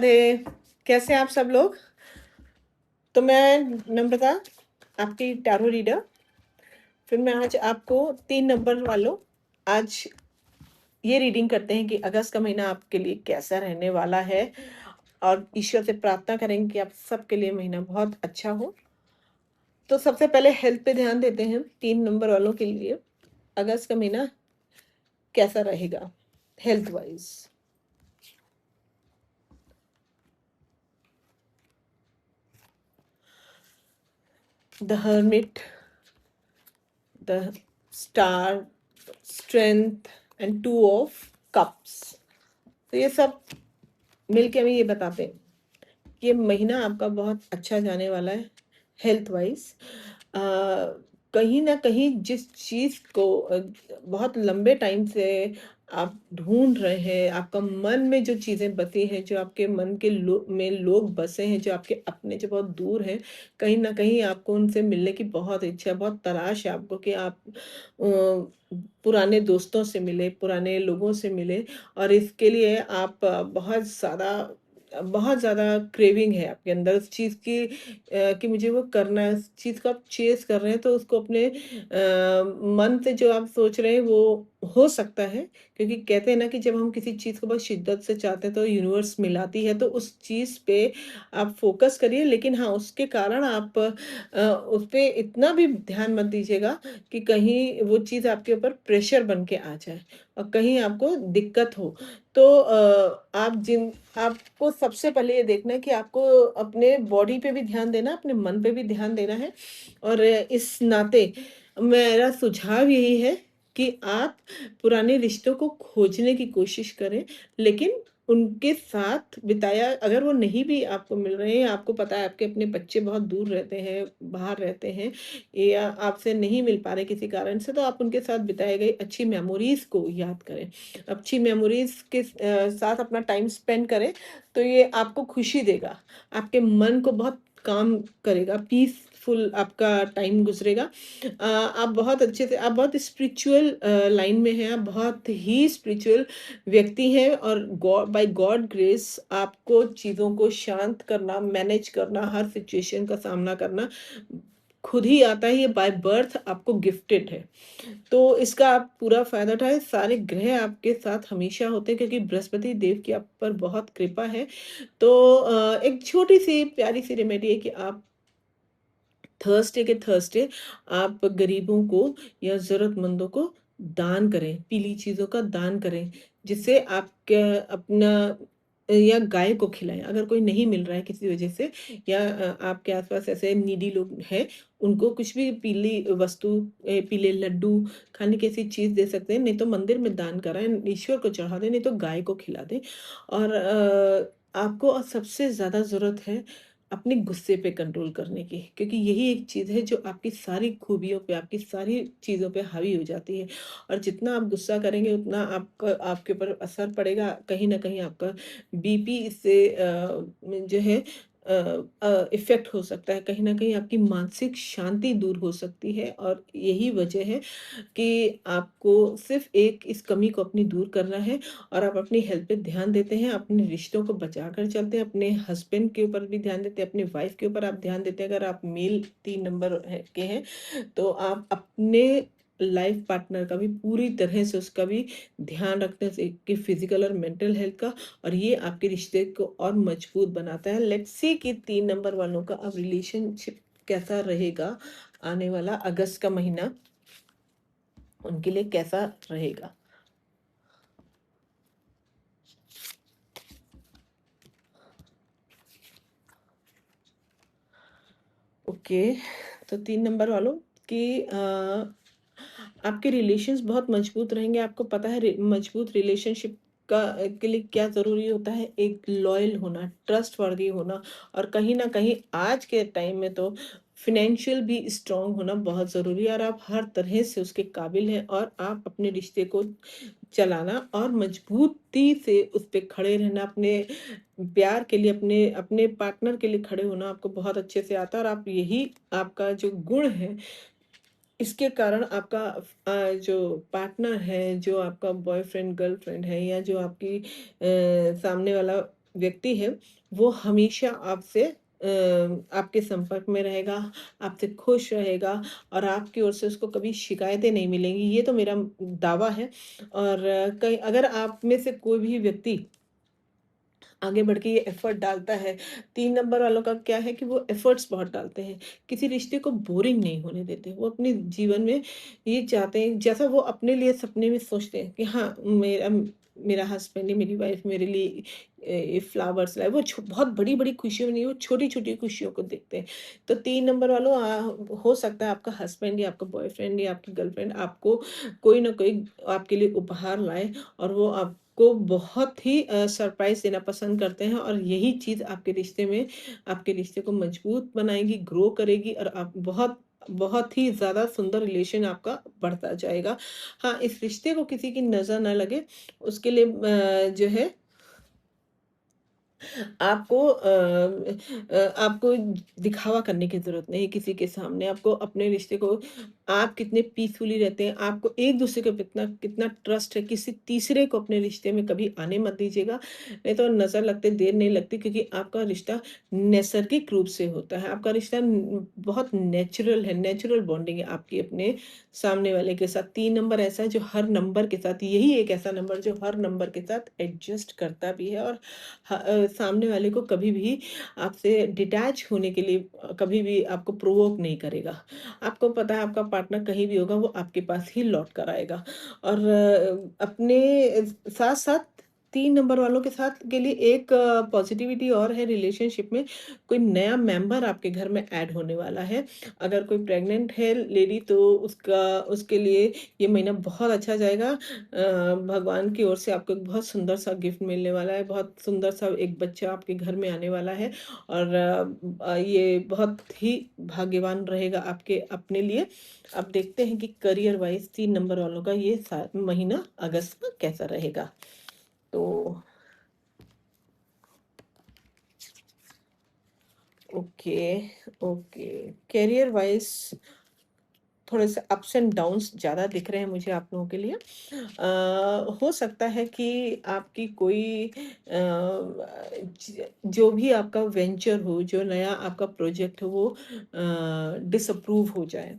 अरे, कैसे हैं आप सब लोग? तो मैं नम्रता, आपकी टैरो रीडर। फिर मैं आज आपको 3 नंबर वालों आज ये रीडिंग करते हैं कि अगस्त का महीना आपके लिए कैसा रहने वाला है और ईश्वर से प्रार्थना करेंगे कि आप सबके लिए महीना बहुत अच्छा हो। तो सबसे पहले हेल्थ पे ध्यान देते हैं 3 नंबर वालों के लिए अगस्त का महीना कैसा रहेगा health wise. The hermit, the star, strength and 2 of cups. तो ये सब मिलके हमें ये बताते हैं कि ये महीना आपका बहुत अच्छा जाने वाला है हेल्थ वाइज। कहीं ना कहीं जिस चीज़ को बहुत लंबे टाइम से आप ढूंढ रहे हैं, आपका मन में जो चीज़ें बसी हैं, जो आपके मन के में लोग बसे हैं, जो आपके अपने जो बहुत दूर हैं, कहीं ना कहीं आपको उनसे मिलने की बहुत इच्छा, बहुत तलाश है आपको कि आप पुराने दोस्तों से मिले, पुराने लोगों से मिले। और इसके लिए आप बहुत ज़्यादा क्रेविंग है आपके अंदर उस चीज़ की, कि मुझे वो करना है। उस चीज़ को आप चेज़ कर रहे हैं, तो उसको अपने मन से जो आप सोच रहे हैं वो हो सकता है। क्योंकि कहते हैं ना कि जब हम किसी चीज़ को बहुत शिद्दत से चाहते हैं तो यूनिवर्स मिलाती है। तो उस चीज़ पे आप फ़ोकस करिए, लेकिन हाँ, उसके कारण आप उस पे इतना भी ध्यान मत दीजिएगा कि कहीं वो चीज़ आपके ऊपर प्रेशर बन के आ जाए और कहीं आपको दिक्कत हो। तो आपको सबसे पहले ये देखना है कि आपको अपने बॉडी पे भी ध्यान देना है, अपने मन पे भी ध्यान देना है। और इस नाते मेरा सुझाव यही है कि आप पुराने रिश्तों को खोजने की कोशिश करें, लेकिन उनके साथ बिताया अगर वो नहीं भी आपको मिल रहे हैं, आपको पता है आपके अपने बच्चे बहुत दूर रहते हैं, बाहर रहते हैं या आपसे नहीं मिल पा रहे किसी कारण से, तो आप उनके साथ बिताई गई अच्छी मेमोरीज़ को याद करें। अच्छी मेमोरीज़ के साथ अपना टाइम स्पेंड करें, तो ये आपको खुशी देगा, आपके मन को बहुत काम करेगा, पीसफुल आपका टाइम गुज़रेगा। आप बहुत अच्छे से आप बहुत स्पिरिचुअल लाइन में हैं, आप बहुत ही स्पिरिचुअल व्यक्ति हैं और बाय गॉड ग्रेस आपको चीज़ों को शांत करना, मैनेज करना, हर सिचुएशन का सामना करना खुद ही आता है। ये बाय बर्थ आपको गिफ्टेड है। तो इसका आप पूरा फ़ायदा उठाएँ। सारे ग्रह आपके साथ हमेशा होते हैं क्योंकि बृहस्पति देव की आप पर बहुत कृपा है। तो एक छोटी-सी प्यारी-सी रेमेडी है कि आप थर्सडे के थर्सडे आप गरीबों को या ज़रूरतमंदों को दान करें, पीली चीज़ों का दान करें, जिससे आपके अपना या गाय को खिलाएँ। अगर कोई नहीं मिल रहा है किसी वजह से या आपके आस-पास ऐसे नीडी लोग हैं, उनको कुछ भी पीली वस्तु पीले लड्डू, खाने की ऐसी चीज़ दे सकते हैं, नहीं तो मंदिर में दान कराएँ, ईश्वर को चढ़ा दें, नहीं तो गाय को खिला दें। और आपको सबसे ज़्यादा ज़रूरत है अपने गुस्से पे कंट्रोल करने की, क्योंकि यही एक चीज़ है जो आपकी सारी खूबियों पे, आपकी सारी चीज़ों पे हावी हो जाती है। और जितना आप गुस्सा करेंगे उतना आपका आपके ऊपर असर पड़ेगा, कहीं न कहीं आपका बीपी इससे जो है इफ़ेक्ट हो सकता है, कहीं न कहीं आपकी मानसिक शांति दूर हो सकती है। और यही वजह है कि आपको सिर्फ़ एक इस कमी को अपनी दूर करना है और आप अपनी हेल्थ पे ध्यान देते हैं, अपने रिश्तों को बचाकर चलते हैं, अपने हस्बैंड के ऊपर भी ध्यान देते हैं, अपनी वाइफ़ के ऊपर आप ध्यान देते हैं। अगर आप मेल 3 नंबर के हैं, तो आप अपने लाइफ़ पार्टनर का भी पूरी तरह से उसका भी ध्यान रखते हैं कि फ़िज़िकल और मेंटल हेल्थ का। और ये आपके रिश्ते को और मजबूत बनाता है। लेट्स सी कि 3 नंबर वालों का अब रिलेशनशिप कैसा रहेगा, आने वाला अगस्त का महीना उनके लिए कैसा रहेगा? ओके, तो 3 नंबर वालों कि आपके रिलेशंस बहुत मजबूत रहेंगे। आपको पता है मजबूत रिलेशनशिप के लिए क्या ज़रूरी होता है? एक लॉयल होना, ट्रस्टवर्दी होना और कहीं न कहीं आज के टाइम में तो फ़ाइनेंशियल भी स्ट्रॉन्ग होना बहुत ज़रूरी है। और आप हर तरह से उसके काबिल हैं और आप अपने रिश्ते को चलाना और मजबूती से उस पे खड़े रहना, अपने प्यार के लिए, अपने अपने पार्टनर के लिए खड़े होना आपको बहुत अच्छे से आता है। और आप यही आपका जो गुण है, इसके कारण आपका जो पार्टनर है, जो आपका बॉयफ्रेंड, गर्लफ्रेंड है या जो आपकी सामने वाला व्यक्ति है वो हमेशा आपसे आपके संपर्क में रहेगा, आपसे खुश रहेगा और आपकी ओर से उसको कभी शिकायतें नहीं मिलेंगी। ये तो मेरा दावा है। और कहीं अगर आप में से कोई भी व्यक्ति आगे बढ़ के ये एफर्ट डालता है, 3 नंबर वालों का क्या है कि वो एफर्ट्स बहुत डालते हैं, किसी रिश्ते को बोरिंग नहीं होने देते। वो अपने जीवन में ये चाहते हैं जैसा वो अपने लिए सपने में सोचते हैं कि हाँ, मेरा मेरा हस्बैंड या मेरी वाइफ मेरे लिए फ्लावर्स लाए। वो बहुत बड़ी-बड़ी खुशियों में नहीं, वो छोटी-छोटी खुशियों को देखते हैं। तो 3 नंबर वालों हो सकता है आपका हस्बैंड या आपका बॉयफ्रेंड या आपकी गर्लफ्रेंड आपको कोई ना कोई आपके लिए उपहार लाए और वो आपको बहुत ही सरप्राइज़ देना पसंद करते हैं और यही चीज़ आपके रिश्ते को मजबूत बनाएगी, ग्रो करेगी और आप बहुत बहुत ही ज़्यादा सुंदर रिलेशन आपका बढ़ता जाएगा। हाँ, इस रिश्ते को किसी की नज़र ना लगे उसके लिए जो है आपको दिखावा करने की ज़रूरत नहीं किसी के सामने। आपको अपने रिश्ते को आप कितने पीसफुली रहते हैं, आपको एक-दूसरे के कितना कितना ट्रस्ट है, किसी तीसरे को अपने रिश्ते में कभी आने मत दीजिएगा। नहीं तो नज़र लगते देर नहीं लगती क्योंकि आपका रिश्ता नैसर्गिक रूप से होता है। आपका रिश्ता बहुत नेचुरल है, नेचुरल बॉन्डिंग है आपकी अपने सामने वाले के साथ। 3 नंबर ऐसा है जो हर नंबर के साथ यही एक ऐसा नंबर जो हर नंबर के साथ एडजस्ट करता भी है और सामने वाले को कभी भी आपसे डिटैच होने के लिए कभी भी आपको प्रोवोक नहीं करेगा। आपको पता है आपका पार्टनर कहीं भी होगा वो आपके पास ही लौट कर आएगा और अपने साथ-साथ 3 नंबर वालों के साथ के लिए एक पॉजिटिविटी और है रिलेशनशिप में, कोई नया मेंबर आपके घर में ऐड होने वाला है। अगर कोई प्रेग्नेंट है लेडी तो उसके लिए ये महीना बहुत अच्छा जाएगा। भगवान की ओर से आपको एक बहुत सुंदर सा गिफ्ट मिलने वाला है, बहुत सुंदर सा एक बच्चा आपके घर में आने वाला है और ये बहुत ही भाग्यवान रहेगा आपके अपने लिए। अब देखते हैं कि करियर वाइज़ 3 नंबर वालों का ये महीना अगस्त का कैसा रहेगा। तो ओके, ओके। करियर वाइज़ थोड़े से अप्स एंड डाउन्स ज़्यादा दिख रहे हैं मुझे आप लोगों के लिए। हो सकता है कि आपकी कोई जो भी आपका वेंचर हो, जो नया आपका प्रोजेक्ट हो वो डिसअप्रूव हो जाए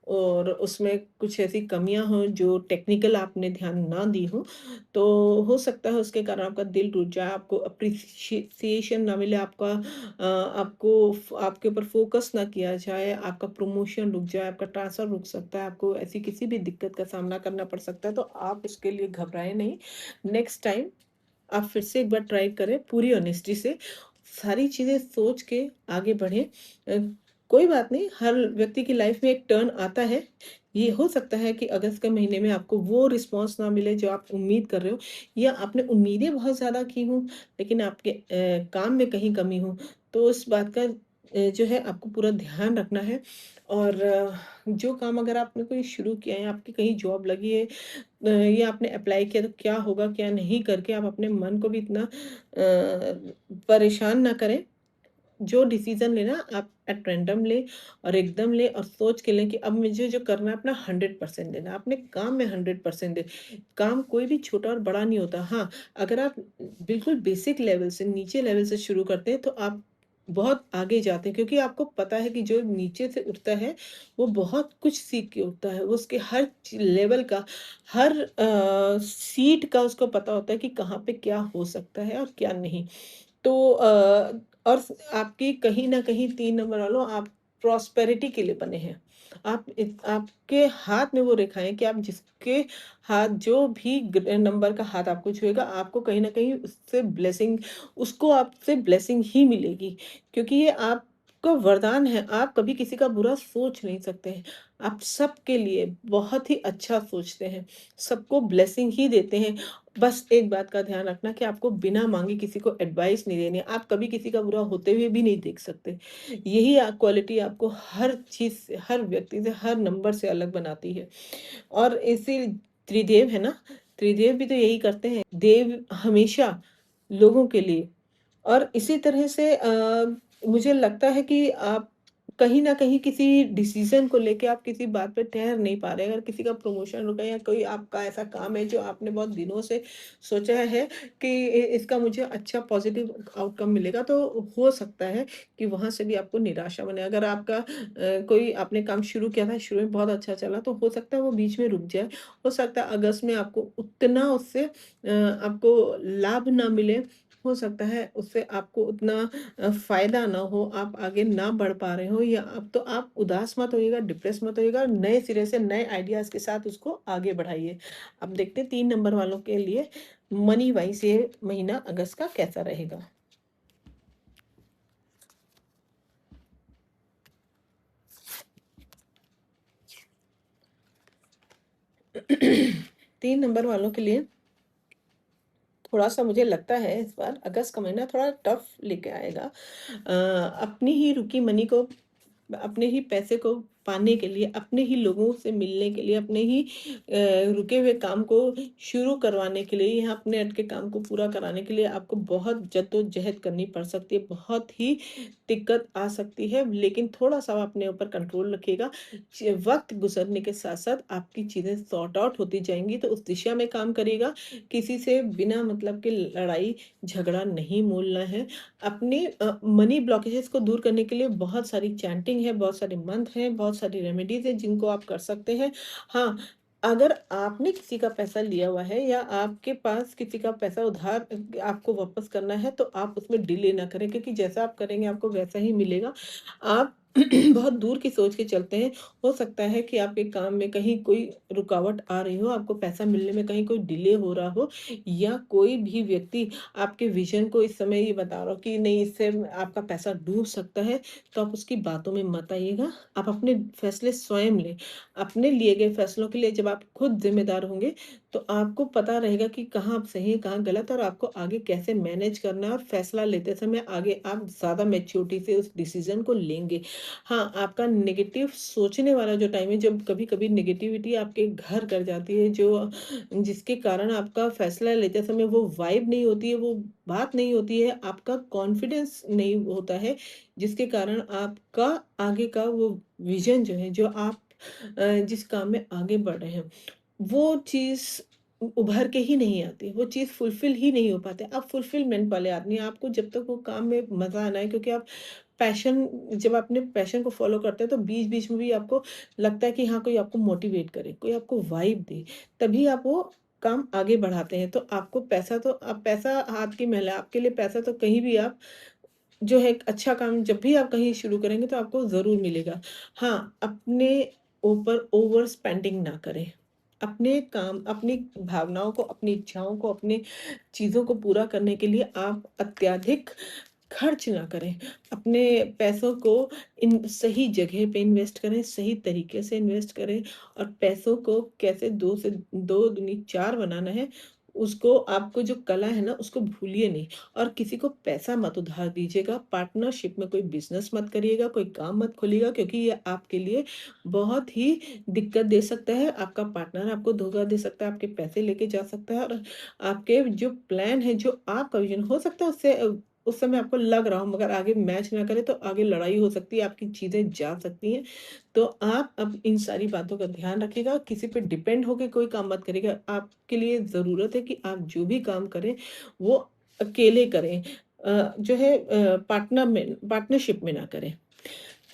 और उसमें कुछ ऐसी कमियां हों जो टेक्निकल आपने ध्यान ना दी हो, तो हो सकता है उसके कारण आपका दिल टूट जाए, आपको अप्रिसिएशन ना मिले, आपके ऊपर फ़ोकस ना किया जाए, आपका प्रमोशन रुक जाए, आपका ट्रांसफ़र रुक सकता है, आपको ऐसी किसी भी दिक्कत का सामना करना पड़ सकता है, तो आप उसके लिए घबराएँ नहीं। नेक्स्ट टाइम आप फिर से एक बार ट्राई करें पूरी ऑनेस्टी से, सारी चीज़ें सोच के आगे बढ़ें। कोई बात नहीं, हर व्यक्ति की लाइफ़ में एक टर्न आता है। ये हो सकता है कि अगस्त के महीने में आपको वो रिस्पॉन्स ना मिले जो आप उम्मीद कर रहे हो या आपने उम्मीदें बहुत ज़्यादा की हों, लेकिन आपके काम में कहीं कमी हो। तो उस बात का जो है आपको पूरा ध्यान रखना है और जो काम अगर आपने कोई शुरू किया है, आपकी कहीं जॉब लगी है या आपने अप्लाई किया तो क्या होगा, क्या नहीं करके आप अपने मन को भी इतना परेशान ना करें। जो डिसीज़न लेना आप एट रैंडम लें और एकदम लें और सोच के लें कि अब मुझे जो करना है अपना 100% देना है। अपने काम में 100% दें। काम कोई भी छोटा और बड़ा नहीं होता। हाँ, अगर आप बिल्कुल बेसिक लेवल से, नीचे लेवल से शुरू करते हैं तो आप बहुत आगे जाते हैं क्योंकि आपको पता है कि जो नीचे से उठता है, वो बहुत कुछ सीख के उठता है। वो उसके हर लेवल का, हर सीट का उसको पता होता है कि कहाँ पे क्या हो सकता है और क्या नहीं। तो और आपकी कहीं न कहीं 3 नंबर वालों आप प्रॉस्पेरिटी के लिए बने हैं। आपके हाथ में वो रेखाएँ कि आप जिसके हाथ जो भी नंबर का हाथ आपको छुएगा, आपको कहीं न कहीं उससे ब्लेसिंग उसको आपसे ब्लेसिंग ही मिलेगी क्योंकि ये आपका वरदान है। आप कभी किसी का बुरा सोच नहीं सकते हैं। आप सबके लिए बहुत ही अच्छा सोचते हैं, सबको ब्लेसिंग ही देते हैं। बस एक बात का ध्यान रखना कि आपको बिना माँगे किसी को एडवाइस नहीं देनी है। आप कभी किसी का बुरा होते हुए भी नहीं देख सकते। यही क्वालिटी आपको हर चीज़ से, हर व्यक्ति से, हर नंबर से अलग बनाती है। और इसी त्रिदेव है ना, त्रिदेव भी तो यही करते हैं। देव हमेशा लोगों के लिए और इसी तरह से मुझे लगता है कि आप कहीं न कहीं किसी डिसीज़न को लेके आप किसी बात पे ठहर नहीं पा रहे हैं। अगर किसी का प्रमोशन रुका या कोई आपका ऐसा काम है जो आपने बहुत दिनों से सोचा है कि इसका मुझे अच्छा पॉजिटिव आउटकम मिलेगा, तो हो सकता है कि वहाँ से भी आपको निराशा बने। अगर आपका कोई आपने काम शुरू किया था, शुरू में बहुत अच्छा चला, तो हो सकता है वो बीच में रुक जाए। हो सकता है अगस्त में आपको उतना उससे आपको लाभ ना मिले। हो सकता है उससे आपको उतना फ़ायदा ना हो, आप आगे ना बढ़ पा रहे हो, या अब तो आप उदास मत होइएगा, डिप्रेस मत होइएगा, नए सिरे से नए आइडियाज़ के साथ उसको आगे बढ़ाइए। अब देखते हैं 3 नंबर वालों के लिए मनी वाइज़ ये महीना अगस्त का कैसा रहेगा? 3 नंबर वालों के लिए थोड़ा-सा मुझे लगता है इस बार अगस्त का महीना थोड़ा टफ लेके आएगा। अपनी ही रुकी मनी को, अपने ही पैसे को पाने के लिए, अपने ही लोगों से मिलने के लिए, अपने ही रुके हुए काम को शुरू करवाने के लिए, या अपने अटके काम को पूरा कराने के लिए आपको बहुत जद्दोजहद करनी पड़ सकती है, बहुत ही दिक्कत आ सकती है, लेकिन थोड़ा-सा आप अपने ऊपर कंट्रोल रखिएगा। वक़्त गुज़रने के साथ-साथ आपकी चीज़ें सॉर्ट आउट होती जाएँगी, तो उस दिशा में काम करिएगा। किसी से बिना मतलब के लड़ाई झगड़ा नहीं मोलना है। अपने मनी ब्लॉकेजेस को दूर करने के लिए बहुत सारी चैंटिंग है, बहुत सारे मंत्र हैं, बहुत सारी रेमेडीज़ हैं जिनको आप कर सकते हैं। हाँ, अगर आपने किसी का पैसा लिया हुआ है या आपके पास किसी का पैसा उधार आपको वापस करना है, तो आप उसमें डिले ना करें, क्योंकि जैसा आप करेंगे आपको वैसा ही मिलेगा। आप बहुत दूर की सोच के चलते हैं। हो सकता है कि आपके काम में कहीं कोई रुकावट आ रही हो, आपको पैसा मिलने में कहीं कोई डिले हो रहा हो, या कोई भी व्यक्ति आपके विज़न को इस समय ये बता रहा हो कि नहीं, इससे आपका पैसा डूब सकता है, तो आप उसकी बातों में मत आइएगा। आप अपने फैसले स्वयं लें। अपने लिए गए फैसलों के लिए जब आप खुद ज़िम्मेदार होंगे, तो आपको पता रहेगा कि कहाँ आप सही हैं, कहाँ गलत है, और आपको आगे कैसे मैनेज करना है, और फैसला लेते समय आगे आप ज़्यादा मैच्योरिटी से उस डिसीज़न को लेंगे। हाँ, आपका नेगेटिव सोचने वाला जो टाइम है, जब कभी-कभी नेगेटिविटी आपके घर कर जाती है, जो जिसके कारण आपका फैसला लेते समय वो वाइब नहीं होती है, वो बात नहीं होती है, आपका कॉन्फिडेंस नहीं होता है, जिसके कारण आपका आगे का वो विज़न जो है, जो आप जिस काम में आगे बढ़ रहे हैं, वो चीज़ उभर के ही नहीं आती, वो चीज़ फुलफ़िल ही नहीं हो पाते। आप फुलफ़िलमेंट वाले आदमी हैं, आपको जब तक वो काम में मज़ा आना है, क्योंकि आप पैशन जब अपने पैशन को फ़ॉलो करते हैं, तो बीच-बीच में भी आपको लगता है कि हाँ, कोई आपको मोटिवेट करे, कोई आपको वाइब दे, तभी आप वो काम आगे बढ़ाते हैं। तो आपको पैसा, तो अब पैसा हाथ की मैल है, आपके लिए पैसा तो कहीं भी आप जो है एक अच्छा काम जब भी आप कहीं शुरू करेंगे तो आपको ज़रूर मिलेगा। हाँ, अपने ऊपर ओवर स्पेंडिंग ना करें। अपने काम, अपनी भावनाओं को, अपनी इच्छाओं को, अपनी चीज़ों को पूरा करने के लिए आप अत्यधिक खर्च ना करें। अपने पैसों को इन सही जगह पे इन्वेस्ट करें, सही तरीके से इन्वेस्ट करें, और पैसों को कैसे 2 से 2 दूनी 4 बनाना है, उसको, आपको जो कला है ना, उसको भूलिए नहीं। और किसी को पैसा मत उधार दीजिएगा, पार्टनरशिप में कोई बिज़नेस मत करिएगा, कोई काम मत खोलिएगा, क्योंकि ये आपके लिए बहुत ही दिक्कत दे सकता है। आपका पार्टनर आपको धोखा दे सकता है, आपके पैसे लेके जा सकता है, और आपके जो प्लान है, जो आपका विज़न हो सकता है, उससे उस समय आपको लग रहा हो, मगर आगे मैच ना करे तो आगे लड़ाई हो सकती है, आपकी चीज़ें जा सकती हैं। तो आप अब इन सारी बातों का ध्यान रखिएगा, किसी पे डिपेंड होके कोई काम मत करिएगा। आपके लिए ज़रूरत है कि आप जो भी काम करें, वो अकेले करें। जो है पार्टनरशिप में ना करें।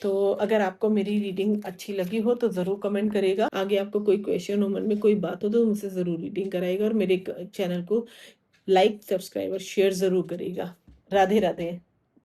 तो अगर आपको मेरी रीडिंग अच्छी लगी हो तो ज़रूर कमेंट करिएगा। आगे आपको कोई क्वेश्चन हो, मन में कोई बात हो, तो मुझसे ज़रूर रीडिंग कराइएगा, और मेरे क चैनल को लाइक, सब्सक्राइब और शेयर ज़रूर करिएगा। राधे, राधे।